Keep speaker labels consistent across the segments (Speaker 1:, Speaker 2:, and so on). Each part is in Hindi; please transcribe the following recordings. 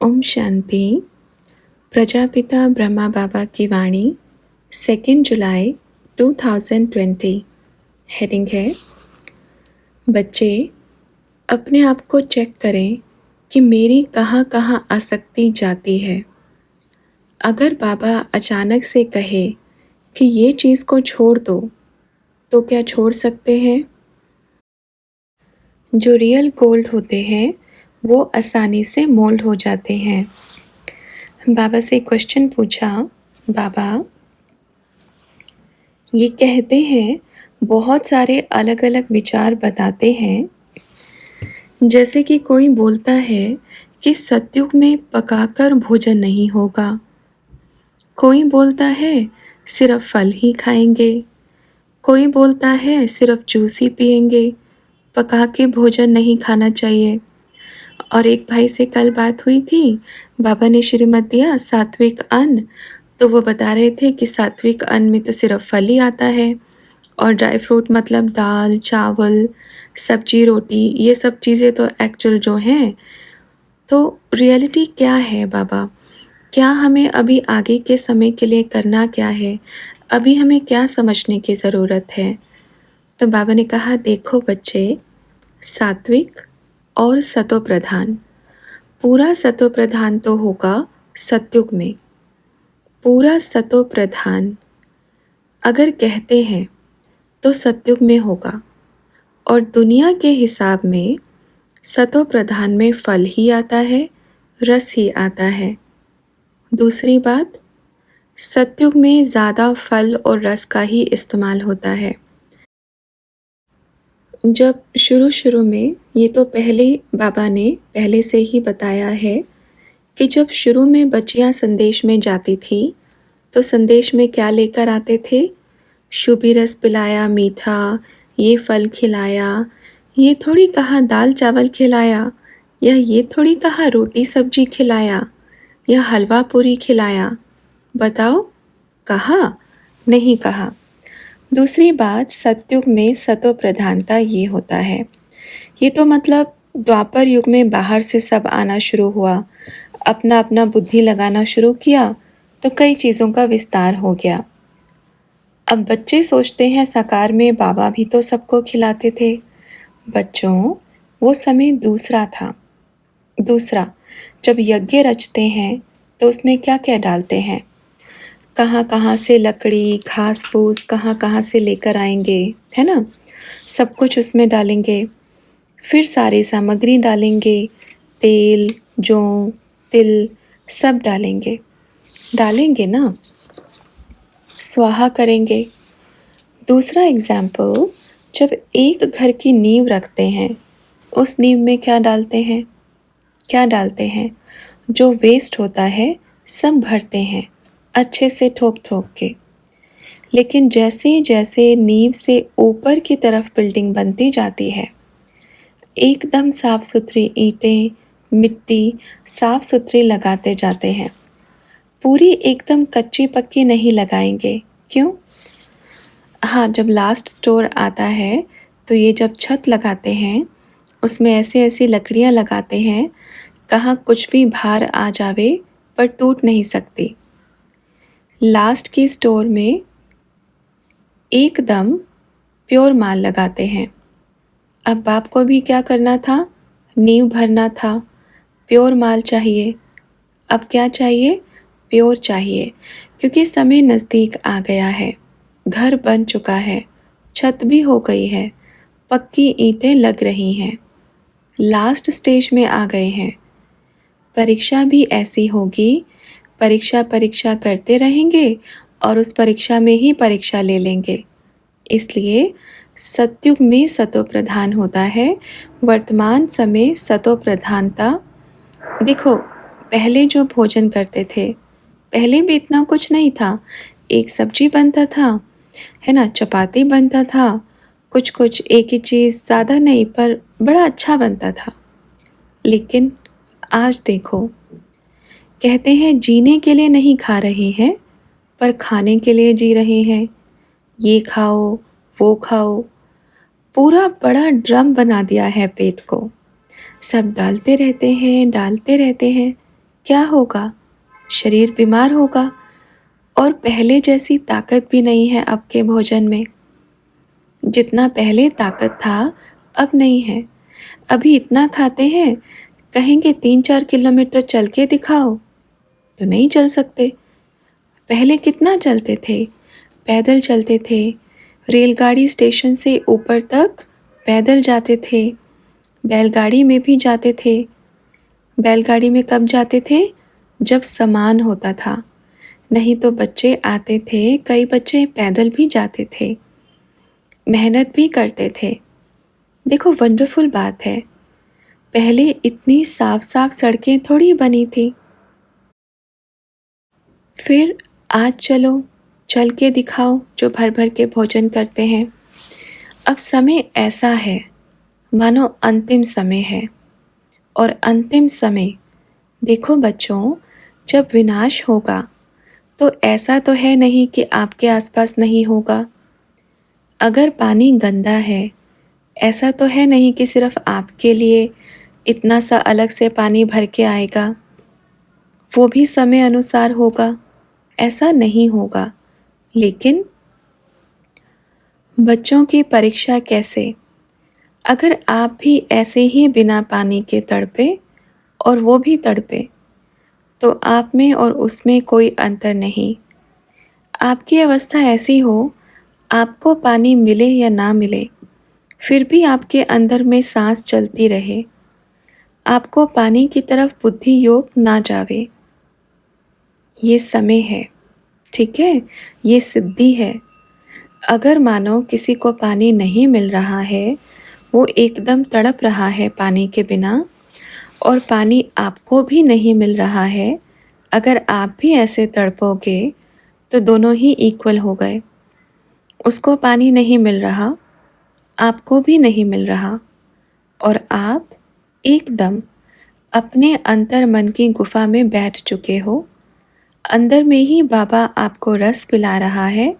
Speaker 1: ओम शांति। प्रजापिता ब्रह्मा बाबा की वाणी 2 जुलाई 2020। हेडिंग है, बच्चे अपने आप को चेक करें कि मेरी कहाँ कहाँ आसक्ति जाती है। अगर बाबा अचानक से कहे कि ये चीज़ को छोड़ दो तो क्या छोड़ सकते हैं? जो रियल गोल्ड होते हैं वो आसानी से मोल्ड हो जाते हैं। बाबा से क्वेश्चन पूछा, बाबा ये कहते हैं बहुत सारे अलग अलग विचार बताते हैं, जैसे कि कोई बोलता है कि सतयुग में पकाकर भोजन नहीं होगा, कोई बोलता है सिर्फ फल ही खाएंगे, कोई बोलता है सिर्फ जूस ही पिएंगे, पका के भोजन नहीं खाना चाहिए। और एक भाई से कल बात हुई थी, बाबा ने श्रीमत दिया सात्विक अन्न, तो वो बता रहे थे कि सात्विक अन्न में तो सिर्फ फल ही आता है और ड्राई फ्रूट मतलब दाल चावल सब्जी रोटी ये सब चीज़ें तो एक्चुअल जो हैं। तो रियलिटी क्या है बाबा? क्या हमें अभी आगे के समय के लिए करना क्या है? अभी हमें क्या समझने की ज़रूरत है? तो बाबा ने कहा, देखो बच्चे, सात्विक और सतो प्रधान, पूरा सतो प्रधान तो होगा सतयुग में। पूरा सतो प्रधान अगर कहते हैं तो सतयुग में होगा, और दुनिया के हिसाब में सतो प्रधान में फल ही आता है, रस ही आता है। दूसरी बात, सतयुग में ज़्यादा फल और रस का ही इस्तेमाल होता है। जब शुरू में, ये तो पहले बाबा ने पहले से ही बताया है कि जब शुरू में बच्चियाँ संदेश में जाती थी तो संदेश में क्या लेकर आते थे? शुभी रस पिलाया, मीठा, ये फल खिलाया, ये थोड़ी कहा दाल चावल खिलाया, या ये थोड़ी कहा रोटी सब्जी खिलाया, या हलवा पूरी खिलाया। बताओ, कहा? नहीं कहा। दूसरी बात, सतयुग में सतो प्रधानता ये होता है, ये तो मतलब द्वापर युग में बाहर से सब आना शुरू हुआ, अपना अपना बुद्धि लगाना शुरू किया तो कई चीज़ों का विस्तार हो गया। अब बच्चे सोचते हैं साकार में बाबा भी तो सबको खिलाते थे। बच्चों, वो समय दूसरा था। दूसरा, जब यज्ञ रचते हैं तो उसमें क्या क्या डालते हैं? कहाँ कहाँ से लकड़ी घास फूस कहाँ कहाँ से लेकर आएंगे, है ना? सब कुछ उसमें डालेंगे, फिर सारी सामग्री डालेंगे, तेल जौ तिल सब डालेंगे। डालेंगे ना, स्वाहा करेंगे। दूसरा एग्जाम्पल, जब एक घर की नींव रखते हैं, उस नींव में क्या डालते हैं? क्या डालते हैं? जो वेस्ट होता है सब भरते हैं अच्छे से ठोक ठोक के। लेकिन जैसे जैसे नींव से ऊपर की तरफ बिल्डिंग बनती जाती है, एकदम साफ सुथरी ईंटें मिट्टी साफ सुथरी लगाते जाते हैं। पूरी एकदम कच्ची पक्की नहीं लगाएंगे। क्यों? हाँ, जब लास्ट स्टोर आता है तो ये जब छत लगाते हैं उसमें ऐसे ऐसी लकड़ियाँ लगाते हैं, कहाँ कुछ भी भार आ जावे पर टूट नहीं सकती। लास्ट की स्टोर में एकदम प्योर माल लगाते हैं। अब बाप को भी क्या करना था? नींव भरना था, प्योर माल चाहिए। अब क्या चाहिए? प्योर चाहिए, क्योंकि समय नज़दीक आ गया है, घर बन चुका है, छत भी हो गई है, पक्की ईंटें लग रही हैं, लास्ट स्टेज में आ गए हैं। परीक्षा भी ऐसी होगी, परीक्षा करते रहेंगे और उस परीक्षा में ही परीक्षा ले लेंगे। इसलिए सतयुग में सतो प्रधान होता है, वर्तमान समय सतो प्रधानता। देखो, पहले जो भोजन करते थे, पहले भी इतना कुछ नहीं था, एक सब्जी बनता था, है ना, चपाती बनता था, कुछ कुछ एक ही चीज़, ज़्यादा नहीं पर बड़ा अच्छा बनता था। लेकिन आज देखो, कहते हैं जीने के लिए नहीं खा रहे हैं पर खाने के लिए जी रहे हैं। ये खाओ वो खाओ, पूरा बड़ा ड्रम बना दिया है पेट को, सब डालते रहते हैं डालते रहते हैं। क्या होगा? शरीर बीमार होगा और पहले जैसी ताकत भी नहीं है अब के भोजन में। जितना पहले ताकत था, अब नहीं है। अभी इतना खाते हैं, कहेंगे 3-4 किलोमीटर चल के दिखाओ, तो नहीं चल सकते। पहले कितना चलते थे? पैदल चलते थे। रेलगाड़ी स्टेशन से ऊपर तक पैदल जाते थे। बैलगाड़ी में भी जाते थे। बैलगाड़ी में कब जाते थे? जब सामान होता था। नहीं तो बच्चे आते थे, कई बच्चे पैदल भी जाते थे, मेहनत भी करते थे। देखो वंडरफुल बात है, पहले इतनी साफ साफ सड़कें थोड़ी बनी थी। फिर आज चलो, चल के दिखाओ जो भर भर के भोजन करते हैं। अब समय ऐसा है मानो अंतिम समय है, और अंतिम समय देखो बच्चों, जब विनाश होगा तो ऐसा तो है नहीं कि आपके आसपास नहीं होगा। अगर पानी गंदा है, ऐसा तो है नहीं कि सिर्फ आपके लिए इतना सा अलग से पानी भर के आएगा। वो भी समय अनुसार होगा, ऐसा नहीं होगा। लेकिन बच्चों की परीक्षा कैसे? अगर आप भी ऐसे ही बिना पानी के तड़पे और वो भी तड़पे, तो आप में और उसमें कोई अंतर नहीं। आपकी अवस्था ऐसी हो, आपको पानी मिले या ना मिले, फिर भी आपके अंदर में सांस चलती रहे, आपको पानी की तरफ बुद्धि योग ना जावे। ये समय है, ठीक है? ये सिद्धि है। अगर मानो किसी को पानी नहीं मिल रहा है, वो एकदम तड़प रहा है पानी के बिना, और पानी आपको भी नहीं मिल रहा है, अगर आप भी ऐसे तड़पोगे तो दोनों ही इक्वल हो गए। उसको पानी नहीं मिल रहा, आपको भी नहीं मिल रहा, और आप एकदम अपने अंतर मन की गुफा में बैठ चुके हो। अंदर में ही बाबा आपको रस पिला रहा है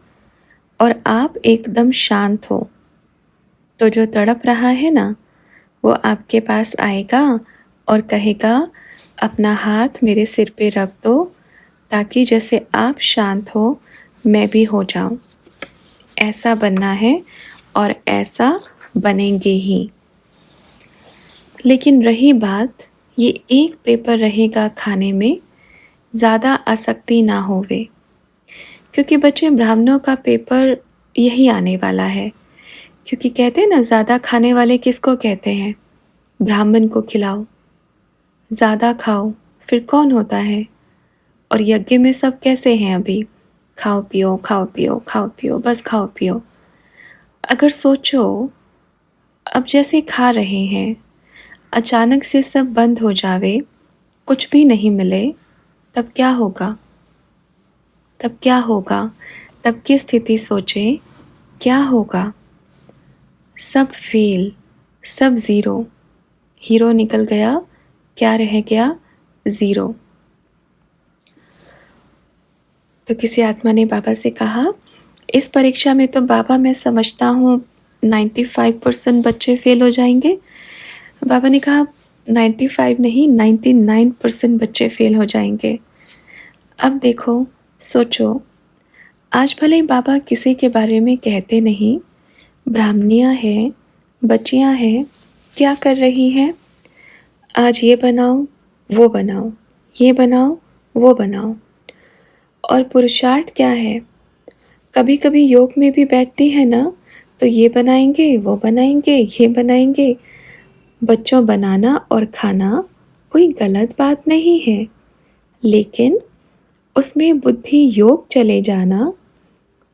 Speaker 1: और आप एकदम शांत हो। तो जो तड़प रहा है ना, वो आपके पास आएगा और कहेगा अपना हाथ मेरे सिर पे रख दो, ताकि जैसे आप शांत हो मैं भी हो जाऊं। ऐसा बनना है और ऐसा बनेंगे ही। लेकिन रही बात, ये एक पेपर रहेगा खाने में, ज़्यादा आसक्ति ना होवे, क्योंकि बच्चे ब्राह्मणों का पेपर यही आने वाला है। क्योंकि कहते हैं ना, ज़्यादा खाने वाले किसको कहते हैं? ब्राह्मण को खिलाओ, ज़्यादा खाओ, फिर कौन होता है? और यज्ञ में सब कैसे हैं अभी? खाओ पियो, खाओ पियो, खाओ पियो, बस खाओ पियो। अगर सोचो, अब जैसे खा रहे हैं, अचानक से सब बंद हो जावे, कुछ भी नहीं मिले, तब क्या होगा? तब क्या होगा? तब की स्थिति सोचें, क्या होगा? सब फेल, सब ज़ीरो। हीरो निकल गया, क्या रह गया? ज़ीरो। तो किसी आत्मा ने बाबा से कहा, इस परीक्षा में तो बाबा मैं समझता हूँ 95% बच्चे फेल हो जाएंगे। बाबा ने कहा 95 नहीं, 99% बच्चे फेल हो जाएंगे। अब देखो, सोचो, आज भले ही बाबा किसी के बारे में कहते नहीं, ब्राह्मणियाँ हैं, बच्चियाँ हैं, क्या कर रही हैं? आज ये बनाओ, वो बनाओ, ये बनाओ, वो बनाओ। और पुरुषार्थ क्या है? कभी कभी योग में भी बैठती है ना, तो ये बनाएंगे, वो बनाएंगे, ये बनाएंगे। बच्चों, बनाना और खाना कोई गलत बात नहीं है, लेकिन उसमें बुद्धि योग चले जाना,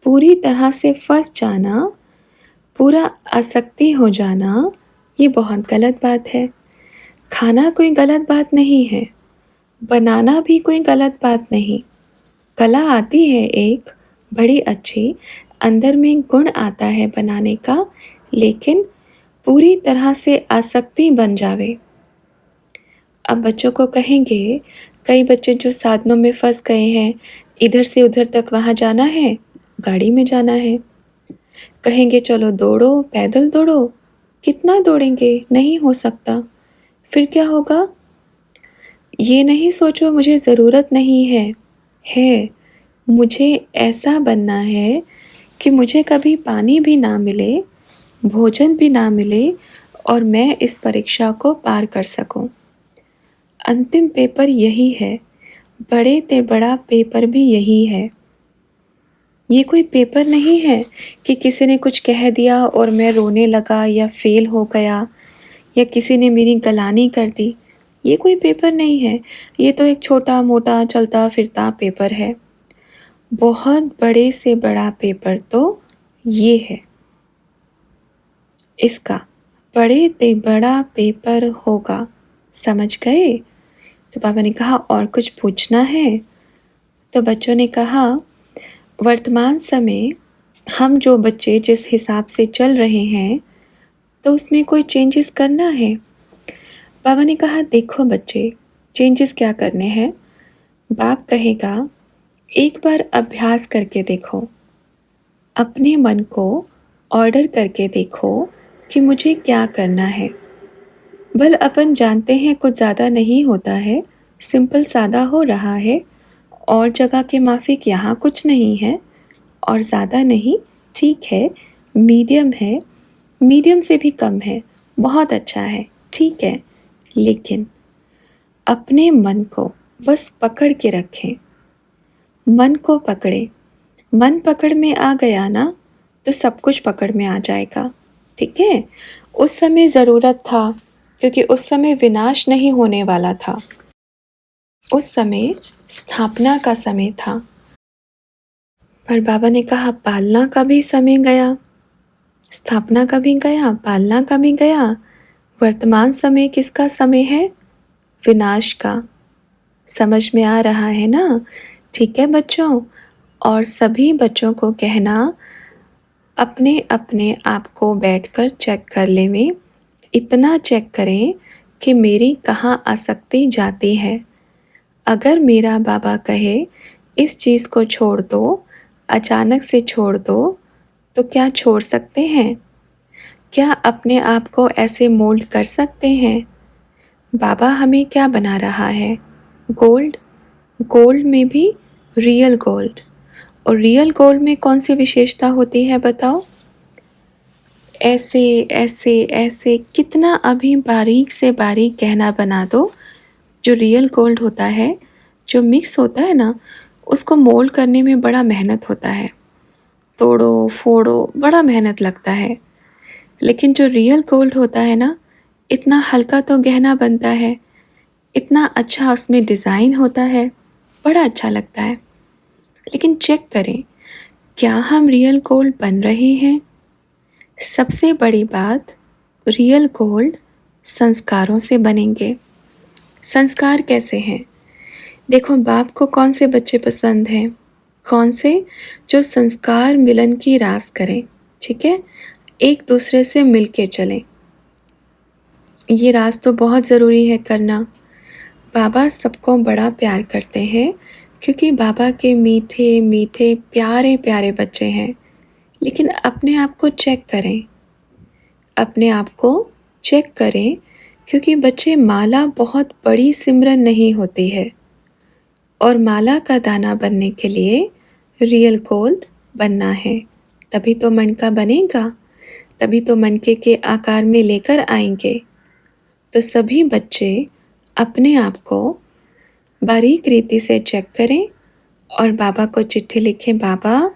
Speaker 1: पूरी तरह से फंस जाना, पूरा आसक्ति हो जाना, ये बहुत गलत बात है। खाना कोई गलत बात नहीं है, बनाना भी कोई गलत बात नहीं। कला आती है एक बड़ी अच्छी, अंदर में गुण आता है बनाने का, लेकिन पूरी तरह से आसक्ति बन जावे। अब बच्चों को कहेंगे, कई बच्चे जो साधनों में फंस गए हैं, इधर से उधर तक वहाँ जाना है, गाड़ी में जाना है, कहेंगे चलो दौड़ो, पैदल दौड़ो, कितना दौड़ेंगे? नहीं हो सकता। फिर क्या होगा? ये नहीं सोचो मुझे ज़रूरत नहीं है। मुझे ऐसा बनना है कि मुझे कभी पानी भी ना मिले, भोजन भी ना मिले और मैं इस परीक्षा को पार कर सकूं। अंतिम पेपर यही है, बड़े ते बड़ा पेपर भी यही है। ये कोई पेपर नहीं है कि किसी ने कुछ कह दिया और मैं रोने लगा या फेल हो गया या किसी ने मेरी गलानी कर दी। ये कोई पेपर नहीं है, ये तो एक छोटा-मोटा चलता-फिरता पेपर है। बहुत बड़े से बड़ा पेपर तो ये है। इसका बड़े ते बड़ा पेपर होगा, समझ गए? तो पापा ने कहा और कुछ पूछना है? तो बच्चों ने कहा वर्तमान समय हम जो बच्चे जिस हिसाब से चल रहे हैं तो उसमें कोई चेंजेस करना है। पापा ने कहा देखो बच्चे, चेंजेस क्या करने हैं? बाप कहेगा एक बार अभ्यास करके देखो, अपने मन को ऑर्डर करके देखो कि मुझे क्या करना है। भल अपन जानते हैं कुछ ज़्यादा नहीं होता है, सिंपल सादा हो रहा है और जगह के माफिक यहाँ कुछ नहीं है और ज़्यादा नहीं, ठीक है, मीडियम है, मीडियम से भी कम है, बहुत अच्छा है, ठीक है। लेकिन अपने मन को बस पकड़ के रखें, मन को पकड़े, मन पकड़ में आ गया ना तो सब कुछ पकड़ में आ जाएगा, ठीक है। उस समय ज़रूरत था क्योंकि उस समय विनाश नहीं होने वाला था, उस समय स्थापना का समय था। पर बाबा ने कहा पालना का भी समय गया, स्थापना का भी गया, पालना का भी गया। वर्तमान समय किसका समय है? विनाश का। समझ में आ रहा है ना? ठीक है बच्चों। और सभी बच्चों को कहना अपने अपने आप को बैठकर चेक कर लें, इतना चेक करें कि मेरी कहाँ आसक्ति जाती है। अगर मेरा बाबा कहे इस चीज़ को छोड़ दो, अचानक से छोड़ दो, तो क्या छोड़ सकते हैं? क्या अपने आप को ऐसे मोल्ड कर सकते हैं? बाबा हमें क्या बना रहा है? गोल्ड। गोल्ड में भी रियल गोल्ड। और रियल गोल्ड में कौन सी विशेषता होती है बताओ? ऐसे ऐसे ऐसे कितना अभी बारीक से बारीक गहना बना दो, जो रियल गोल्ड होता है, जो मिक्स होता है ना, उसको मोल्ड करने में बड़ा मेहनत होता है। तोड़ो फोड़ो बड़ा मेहनत लगता है। लेकिन जो रियल गोल्ड होता है ना, इतना हल्का तो गहना बनता है, इतना अच्छा उसमें डिज़ाइन होता है, बड़ा अच्छा लगता है। लेकिन चेक करें, क्या हम रियल गोल्ड बन रहे हैं? सबसे बड़ी बात, रियल गोल्ड संस्कारों से बनेंगे। संस्कार कैसे हैं? देखो बाप को कौन से बच्चे पसंद हैं? कौन से? जो संस्कार मिलन की रास करें, ठीक है, एक दूसरे से मिल के चलें। ये रास तो बहुत ज़रूरी है करना। बाबा सबको बड़ा प्यार करते हैं क्योंकि बाबा के मीठे मीठे प्यारे प्यारे बच्चे हैं। लेकिन अपने आप को चेक करें, अपने आप को चेक करें, क्योंकि बच्चे माला बहुत बड़ी सिमरन नहीं होती है और माला का दाना बनने के लिए रियल गोल्ड बनना है। तभी तो मणका बनेगा, तभी तो मणके के आकार में लेकर आएंगे। तो सभी बच्चे अपने आप को बारीक रीति से चेक करें और बाबा को चिट्ठी लिखें, बाबा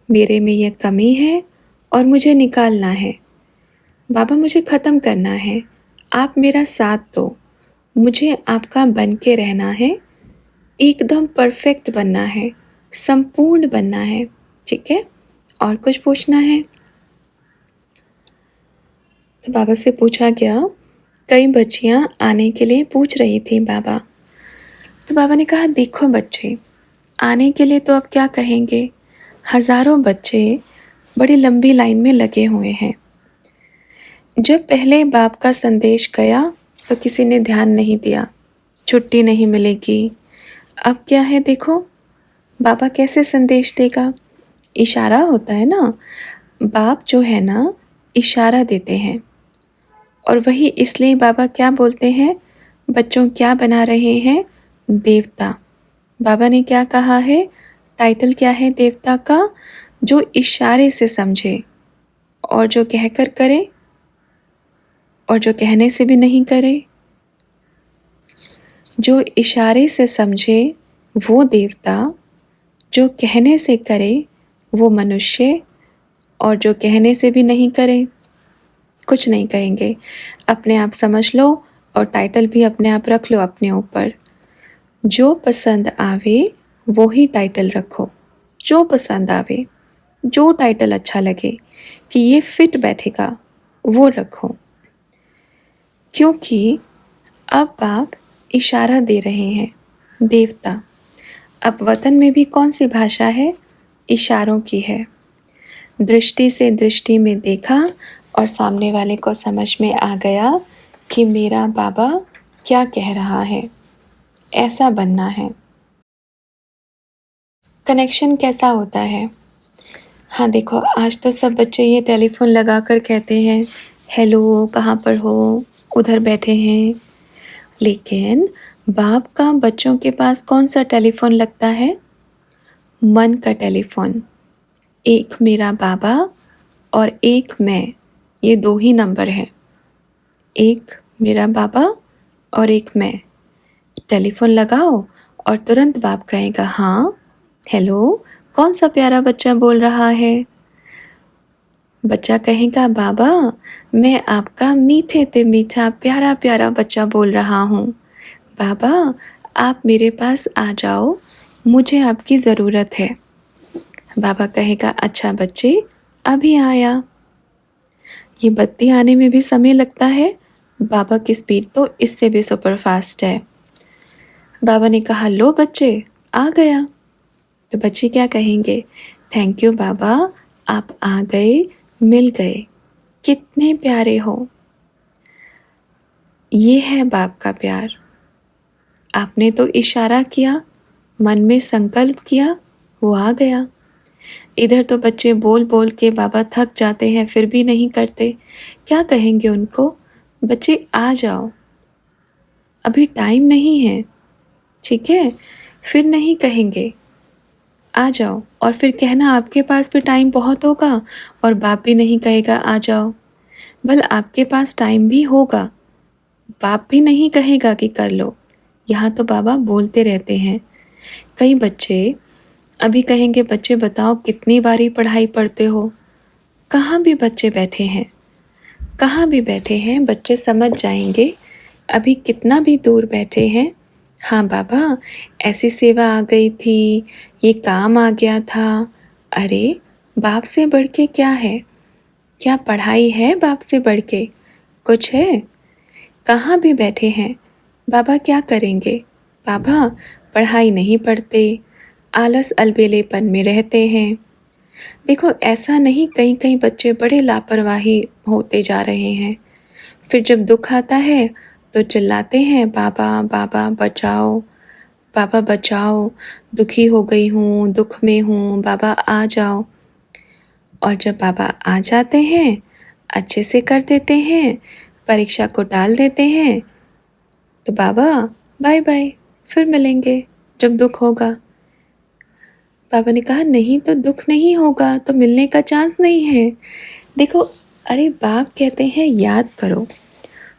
Speaker 1: मेरे में यह कमी है और मुझे निकालना है। बाबा मुझे ख़त्म करना है, आप मेरा साथ दो, मुझे आपका बन के रहना है, एकदम परफेक्ट बनना है, संपूर्ण बनना है, ठीक है। और कुछ पूछना है? तो बाबा से पूछा गया, कई बच्चियां आने के लिए पूछ रही थी बाबा। तो बाबा ने कहा देखो बच्चे, आने के लिए तो अब क्या कहेंगे, हज़ारों बच्चे बड़ी लंबी लाइन में लगे हुए हैं। जब पहले बाप का संदेश गया तो किसी ने ध्यान नहीं दिया, छुट्टी नहीं मिलेगी। अब क्या है देखो, बाबा कैसे संदेश देगा? इशारा होता है ना, बाप जो है ना इशारा देते हैं। और वही इसलिए बाबा क्या बोलते हैं, बच्चों क्या बना रहे हैं? देवता। बाबा ने क्या कहा है? टाइटल क्या है देवता का? जो इशारे से समझे और जो कहकर करे और जो कहने से भी नहीं करे। जो इशारे से समझे वो देवता, जो कहने से करे वो मनुष्य, और जो कहने से भी नहीं करे कुछ नहीं कहेंगे। अपने आप समझ लो और टाइटल भी अपने आप रख लो अपने ऊपर। जो पसंद आवे वो ही टाइटल रखो। जो पसंद आवे, जो टाइटल अच्छा लगे कि ये फिट बैठेगा वो रखो। क्योंकि अब आप इशारा दे रहे हैं। देवता। अब वतन में भी कौन सी भाषा है? इशारों की है। दृष्टि से दृष्टि में देखा और सामने वाले को समझ में आ गया कि मेरा बाबा क्या कह रहा है। ऐसा बनना है। कनेक्शन कैसा होता है? हाँ देखो, आज तो सब बच्चे ये टेलीफोन लगा कर कहते हैं हेलो, कहाँ पर हो, उधर बैठे हैं। लेकिन बाप का बच्चों के पास कौन सा टेलीफोन लगता है? मन का टेलीफोन। एक मेरा बाबा और एक मैं, ये दो ही नंबर हैं। एक मेरा बाबा और एक मैं। टेलीफोन लगाओ और तुरंत बाप कहेगा हाँ हेलो, कौन सा प्यारा बच्चा बोल रहा है? बच्चा कहेगा बाबा, मैं आपका मीठे ते मीठा प्यारा प्यारा बच्चा बोल रहा हूँ। बाबा, आप मेरे पास आ जाओ, मुझे आपकी ज़रूरत है। बाबा कहेगा अच्छा बच्चे, अभी आया। ये बत्ती आने में भी समय लगता है। बाबा की स्पीड तो इससे भी सुपर फास्ट है। बाबा ने कहा लो बच्चे, आ गया। तो बच्चे क्या कहेंगे? थैंक यू बाबा, आप आ गए, मिल गए, कितने प्यारे हो। ये है बाप का प्यार। आपने तो इशारा किया, मन में संकल्प किया, वो आ गया। इधर तो बच्चे बोल बोल के बाबा थक जाते हैं फिर भी नहीं करते। क्या कहेंगे उनको? बच्चे आ जाओ, अभी टाइम नहीं है। ठीक है, फिर नहीं कहेंगे आ जाओ, और फिर कहना आपके पास भी टाइम बहुत होगा और बाप भी नहीं कहेगा आ जाओ। भला आपके पास टाइम भी होगा, बाप भी नहीं कहेगा कि कर लो। यहाँ तो बाबा बोलते रहते हैं। कई बच्चे अभी कहेंगे बच्चे बताओ कितनी बारी पढ़ाई पढ़ते हो? कहाँ भी बच्चे बैठे हैं, कहाँ भी बैठे हैं, बच्चे समझ जाएंगे। अभी कितना भी दूर बैठे हैं, हाँ बाबा ऐसी सेवा आ गई थी, ये काम आ गया था। अरे बाप से बढ़ के क्या है? क्या पढ़ाई है बाप से बढ़ के? कुछ है? कहाँ भी बैठे हैं, बाबा क्या करेंगे? बाबा पढ़ाई नहीं पढ़ते, आलस अलबेलेपन में रहते हैं। देखो ऐसा नहीं, कई कई बच्चे बड़े लापरवाही होते जा रहे हैं। फिर जब दुख आता है तो चिल्लाते हैं बाबा बाबा बचाओ, बाबा बचाओ, दुखी हो गई हूँ, दुख में हूँ, बाबा आ जाओ। और जब बाबा आ जाते हैं, अच्छे से कर देते हैं, परीक्षा को टाल देते हैं, तो बाबा बाय बाय, फिर मिलेंगे जब दुख होगा। बाबा ने कहा नहीं तो दुख नहीं होगा तो मिलने का चांस नहीं है। देखो, अरे बाप कहते हैं याद करो,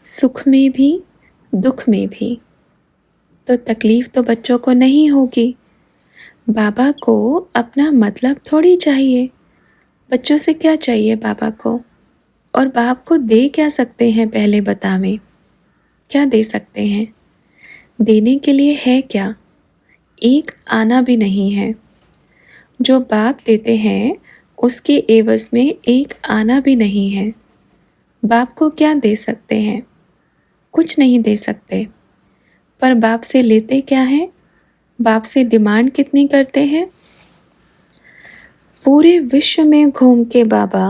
Speaker 1: सुख में भी दुख में भी तो तकलीफ़ तो बच्चों को नहीं होगी। बाबा को अपना मतलब थोड़ी चाहिए। बच्चों से क्या चाहिए बाबा को? और बाप को दे क्या सकते हैं पहले बतावें? क्या दे सकते हैं? देने के लिए है क्या? एक आना भी नहीं है। जो बाप देते हैं उसके एवज़ में एक आना भी नहीं है। बाप को क्या दे सकते हैं? कुछ नहीं दे सकते। पर बाप से लेते क्या हैं? बाप से डिमांड कितनी करते हैं? पूरे विश्व में घूम के बाबा,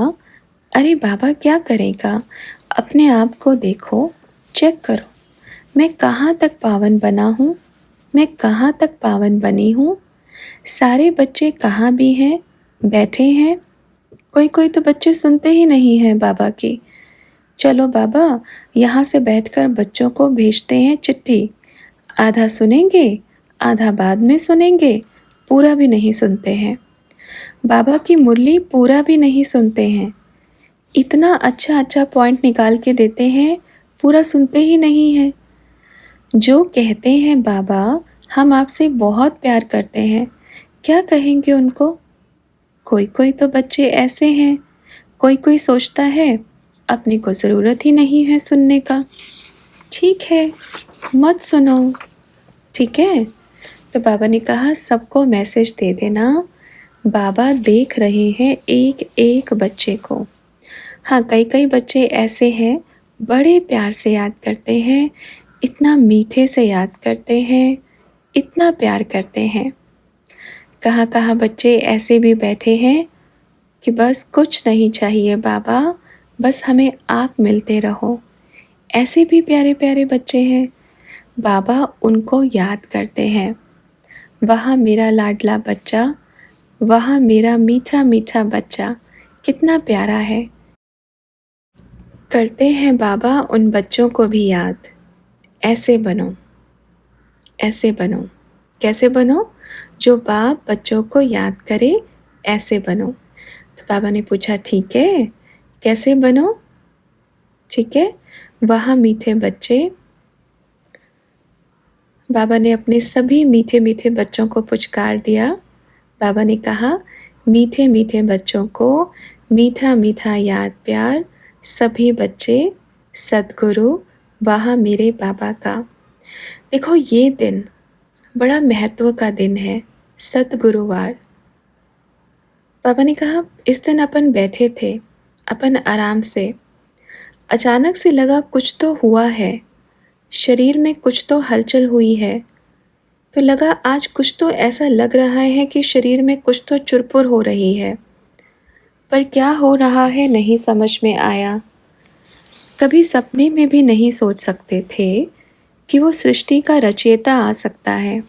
Speaker 1: अरे बाबा क्या करेगा? अपने आप को देखो, चेक करो, मैं कहाँ तक पावन बना हूँ, मैं कहाँ तक पावन बनी हूँ। सारे बच्चे कहाँ भी हैं, बैठे हैं। कोई कोई तो बच्चे सुनते ही नहीं हैं बाबा की, चलो बाबा, यहाँ से बैठकर बच्चों को भेजते हैं चिट्ठी। आधा सुनेंगे, आधा बाद में सुनेंगे, पूरा भी नहीं सुनते हैं। बाबा की मुरली पूरा भी नहीं सुनते हैं। इतना अच्छा अच्छा पॉइंट निकाल के देते हैं, पूरा सुनते ही नहीं हैं। जो कहते हैं बाबा हम आपसे बहुत प्यार करते हैं, क्या कहेंगे उनको? कोई कोई तो बच्चे ऐसे हैं, कोई कोई सोचता है अपने को ज़रूरत ही नहीं है सुनने का। ठीक है, मत सुनो, ठीक है। तो बाबा ने कहा सबको मैसेज दे देना, बाबा देख रहे हैं एक एक बच्चे को। हाँ, कई कई बच्चे ऐसे हैं, बड़े प्यार से याद करते हैं, इतना मीठे से याद करते हैं, इतना प्यार करते हैं। कहाँ कहाँ बच्चे ऐसे भी बैठे हैं कि बस कुछ नहीं चाहिए बाबा, बस हमें आप मिलते रहो। ऐसे भी प्यारे प्यारे बच्चे हैं, बाबा उनको याद करते हैं। वहाँ मेरा लाडला बच्चा, वहाँ मेरा मीठा मीठा बच्चा, कितना प्यारा है। करते हैं बाबा उन बच्चों को भी याद। ऐसे बनो, ऐसे बनो। कैसे बनो? जो बाप बच्चों को याद करे, ऐसे बनो। तो बाबा ने पूछा ठीक है, कैसे बनो? ठीक है, वहाँ मीठे बच्चे, बाबा ने अपने सभी मीठे मीठे बच्चों को पुचकार दिया। बाबा ने कहा मीठे मीठे बच्चों को मीठा मीठा याद प्यार, सभी बच्चे सद्गुरु वहाँ मेरे बाबा का। देखो ये दिन बड़ा महत्व का दिन है, सद्गुरुवार। बाबा ने कहा इस दिन अपन बैठे थे, अपन आराम से, अचानक से लगा कुछ तो हुआ है, शरीर में कुछ तो हलचल हुई है। तो लगा आज कुछ तो ऐसा लग रहा है कि शरीर में कुछ तो चुरपुर हो रही है, पर क्या हो रहा है नहीं समझ में आया। कभी सपने में भी नहीं सोच सकते थे कि वो सृष्टि का रचयिता आ सकता है।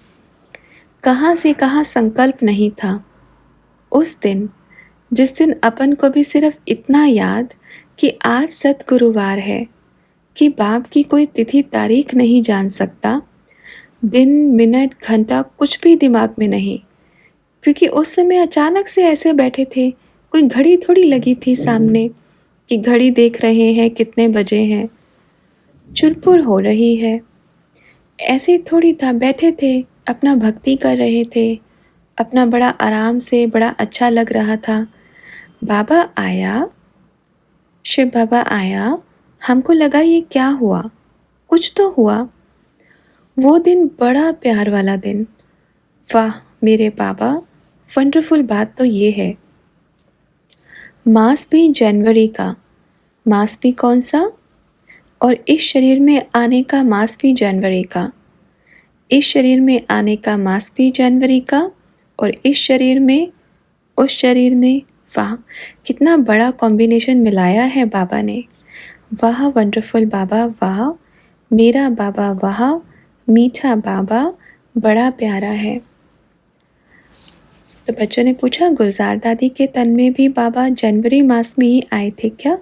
Speaker 1: कहाँ से कहाँ संकल्प नहीं था। उस दिन, जिस दिन अपन को भी सिर्फ इतना याद कि आज सद्गुरुवार है, कि बाप की कोई तिथि तारीख नहीं जान सकता, दिन मिनट घंटा कुछ भी दिमाग में नहीं, क्योंकि उस समय अचानक से ऐसे बैठे थे, कोई घड़ी थोड़ी लगी थी सामने कि घड़ी देख रहे हैं कितने बजे हैं, चुरपुर हो रही है। ऐसे थोड़ी था, बैठे थे, अपना भक्ति कर रहे थे, अपना बड़ा आराम से, बड़ा अच्छा लग रहा था। बाबा आया, शिव बाबा आया, हमको लगा ये क्या हुआ, कुछ तो हुआ। वो दिन बड़ा प्यार वाला दिन। वाह मेरे बाबा, वंडरफुल बात तो ये है, मास भी जनवरी का, मास भी कौन सा, और इस शरीर में आने का मास भी जनवरी का, इस शरीर में आने का मास भी जनवरी का, और इस शरीर में, उस शरीर में। वाह कितना बड़ा कॉम्बिनेशन मिलाया है बाबा ने। वाह वंडरफुल बाबा, वाह मेरा बाबा, वाह मीठा बाबा, बड़ा प्यारा है। तो बच्चों ने पूछा गुलजार दादी के तन में भी बाबा जनवरी मास में ही आए थे क्या?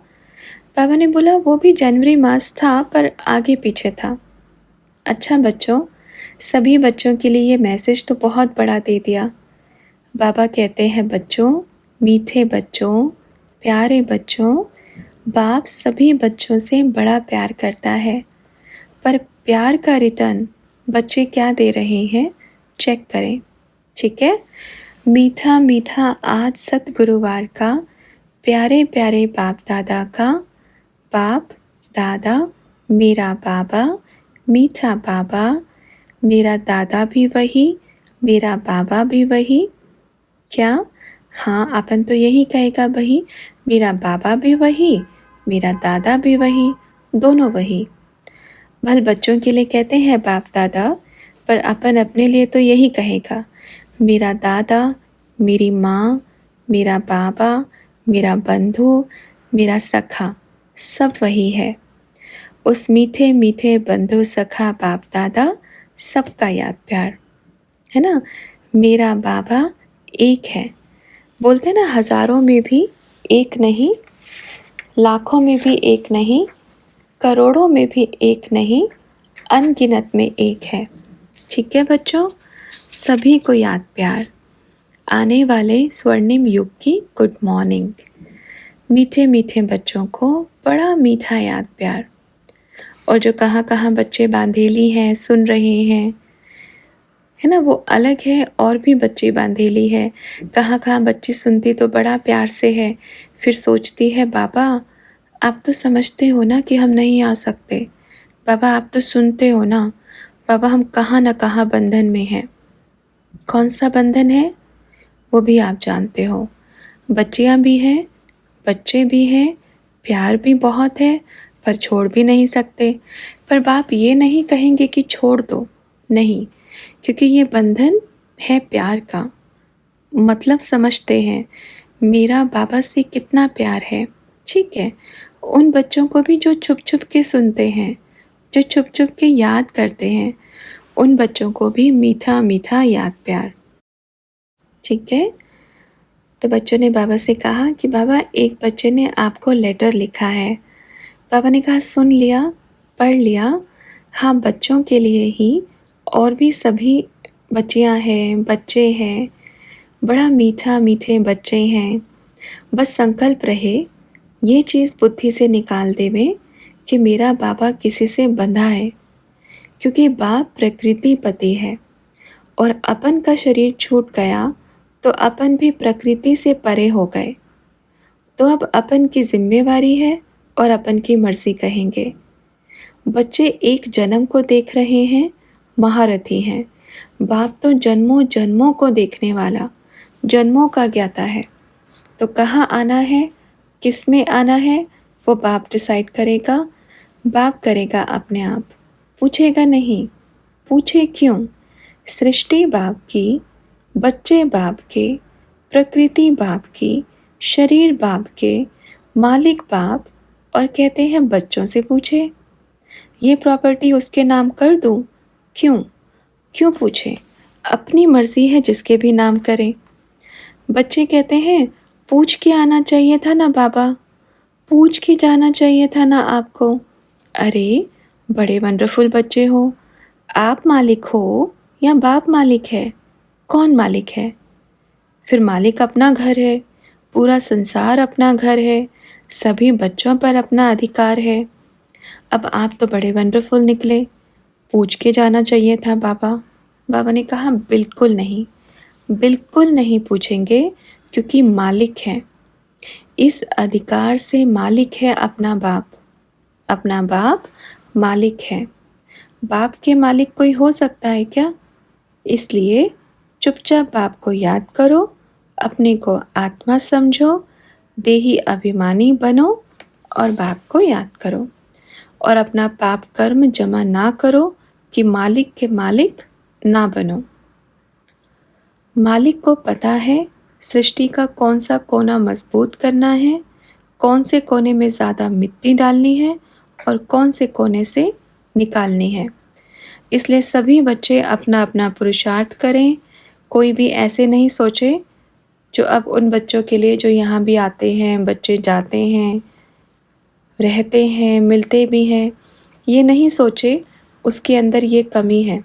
Speaker 1: बाबा ने बोला वो भी जनवरी मास था, पर आगे पीछे था। अच्छा बच्चों, सभी बच्चों के लिए ये मैसेज तो बहुत बड़ा दे दिया। बाबा कहते हैं बच्चों, मीठे बच्चों, प्यारे बच्चों, बाप सभी बच्चों से बड़ा प्यार करता है, पर प्यार का रिटर्न बच्चे क्या दे रहे हैं, चेक करें। ठीक है, मीठा मीठा आज सतगुरुवार का, प्यारे प्यारे बाप दादा का, बाप दादा मेरा बाबा, मीठा बाबा, मेरा दादा भी वही, मेरा बाबा भी वही। क्या? हाँ, अपन तो यही कहेगा वही, मेरा बाबा भी वही, मेरा दादा भी वही, दोनों वही। भल बच्चों के लिए कहते हैं बाप दादा, पर अपन अपने लिए तो यही कहेगा, मेरा दादा, मेरी माँ, मेरा बाबा, मेरा बंधु, मेरा सखा, सब वही है। उस मीठे मीठे बंधु सखा बाप दादा, सबका याद प्यार है ना। मेरा बाबा एक है, बोलते ना हज़ारों में भी एक नहीं, लाखों में भी एक नहीं, करोड़ों में भी एक नहीं, अनगिनत में एक है। ठीक है बच्चों, सभी को याद प्यार। आने वाले स्वर्णिम युग की गुड मॉर्निंग। मीठे मीठे बच्चों को बड़ा मीठा याद प्यार। और जो कहाँ कहाँ बच्चे बांधेली हैं, सुन रहे हैं, है ना, वो अलग है। और भी बच्ची बांधेली है, कहाँ कहाँ बच्ची सुनती तो बड़ा प्यार से है, फिर सोचती है बाबा आप तो समझते हो ना कि हम नहीं आ सकते, बाबा आप तो सुनते हो ना, बाबा हम कहाँ ना कहाँ बंधन में हैं। कौन सा बंधन है वो भी आप जानते हो। बच्चियाँ भी हैं, बच्चे भी हैं, प्यार भी बहुत है, पर छोड़ भी नहीं सकते। पर बाप ये नहीं कहेंगे कि छोड़ दो, नहीं, क्योंकि ये बंधन है प्यार का। मतलब समझते हैं मेरा बाबा से कितना प्यार है। ठीक है, उन बच्चों को भी जो छुप छुप के सुनते हैं, जो छुप छुप के याद करते हैं, उन बच्चों को भी मीठा मीठा याद प्यार। ठीक है, तो बच्चों ने बाबा से कहा कि बाबा एक बच्चे ने आपको लेटर लिखा है। बाबा ने कहा सुन लिया, पढ़ लिया। हाँ, बच्चों के लिए ही, और भी सभी बच्चियाँ हैं, बच्चे हैं, बड़ा मीठा मीठे बच्चे हैं। बस संकल्प रहे, ये चीज़ बुद्धि से निकाल देवे कि मेरा बाबा किसी से बंधा है, क्योंकि बाप प्रकृति पति है और अपन का शरीर छूट गया तो अपन भी प्रकृति से परे हो गए। तो अब अपन की जिम्मेवारी है और अपन की मर्जी कहेंगे। बच्चे एक जन्म को देख रहे हैं, महारथी हैं। बाप तो जन्मों जन्मों को देखने वाला, जन्मों का ज्ञाता है। तो कहाँ आना है, किस में आना है, वो बाप डिसाइड करेगा। बाप करेगा अपने आप, पूछेगा नहीं। पूछे क्यों? सृष्टि बाप की, बच्चे बाप के, प्रकृति बाप की, शरीर बाप के, मालिक बाप, और कहते हैं बच्चों से पूछे। ये प्रॉपर्टी उसके नाम कर दूं? क्यों? क्यों पूछे? अपनी मर्जी है जिसके भी नाम करें। बच्चे कहते हैं पूछ के आना चाहिए था ना बाबा, पूछ के जाना चाहिए था ना आपको। अरे बड़े वंडरफुल बच्चे हो, आप मालिक हो या बाप मालिक है? कौन मालिक है? फिर मालिक अपना घर है, पूरा संसार अपना घर है, सभी बच्चों पर अपना अधिकार है। अब आप तो बड़े वंडरफुल निकले, पूछ के जाना चाहिए था बाबा। बाबा ने कहा बिल्कुल नहीं, बिल्कुल नहीं पूछेंगे, क्योंकि मालिक है। इस अधिकार से मालिक है अपना बाप। अपना बाप मालिक है। बाप के मालिक कोई हो सकता है क्या? इसलिए चुपचाप बाप को याद करो, अपने को आत्मा समझो, देही अभिमानी बनो और बाप को याद करो। और अपना पाप कर्म जमा ना करो कि मालिक के मालिक ना बनो। मालिक को पता है सृष्टि का कौन सा कोना मजबूत करना है, कौन से कोने में ज़्यादा मिट्टी डालनी है और कौन से कोने से निकालनी है। इसलिए सभी बच्चे अपना अपना पुरुषार्थ करें। कोई भी ऐसे नहीं सोचे, जो अब उन बच्चों के लिए जो यहाँ भी आते हैं, बच्चे जाते हैं, रहते हैं, मिलते भी हैं, ये नहीं सोचे उसके अंदर ये कमी है।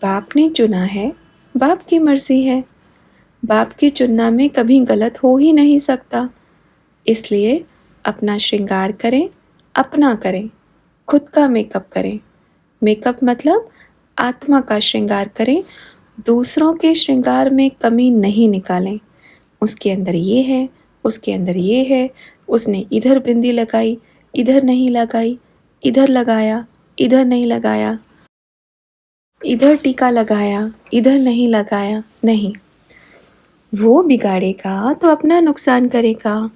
Speaker 1: बाप ने चुना है, बाप की मर्जी है, बाप के चुनना में कभी गलत हो ही नहीं सकता। इसलिए अपना श्रृंगार करें, अपना करें, खुद का मेकअप करें। मेकअप मतलब आत्मा का श्रृंगार करें, दूसरों के श्रृंगार में कमी नहीं निकालें। उसके अंदर ये है, उसके अंदर ये है, उसने इधर बिंदी लगाई, इधर नहीं लगाई, इधर लगाया, इधर नहीं लगाया, इधर टीका लगाया, इधर नहीं लगाया। नहीं, वो बिगाड़ेगा तो अपना नुकसान करेगा।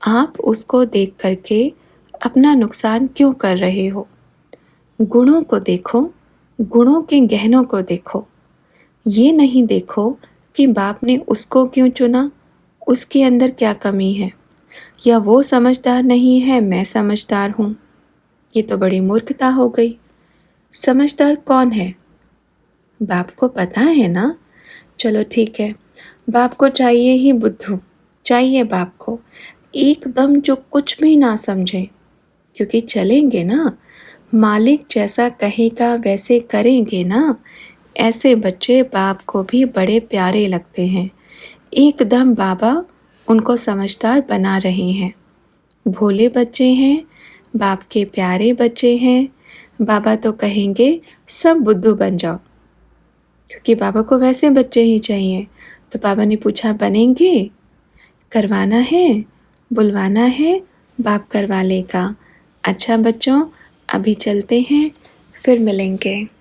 Speaker 1: आप उसको देख करके अपना नुकसान क्यों कर रहे हो? गुणों को देखो, गुणों के गहनों को देखो। ये नहीं देखो कि बाप ने उसको क्यों चुना, उसके अंदर क्या कमी है, या वो समझदार नहीं है, मैं समझदार हूँ। ये तो बड़ी मूर्खता हो गई। समझदार कौन है? बाप को पता है ना। चलो ठीक है, बाप को चाहिए ही बुद्धू, चाहिए बाप को एकदम जो कुछ भी ना समझे, क्योंकि चलेंगे ना, मालिक जैसा कहेगा वैसे करेंगे ना, ऐसे बच्चे बाप को भी बड़े प्यारे लगते हैं। एकदम बाबा उनको समझदार बना रहे हैं। भोले बच्चे हैं, बाप के प्यारे बच्चे हैं। बाबा तो कहेंगे सब बुद्धू बन जाओ, क्योंकि बाबा को वैसे बच्चे ही चाहिए। तो बाबा ने पूछा बनेंगे? करवाना है, बुलवाना है, बाप करवा लेगा। अच्छा बच्चों, अभी चलते हैं, फिर मिलेंगे।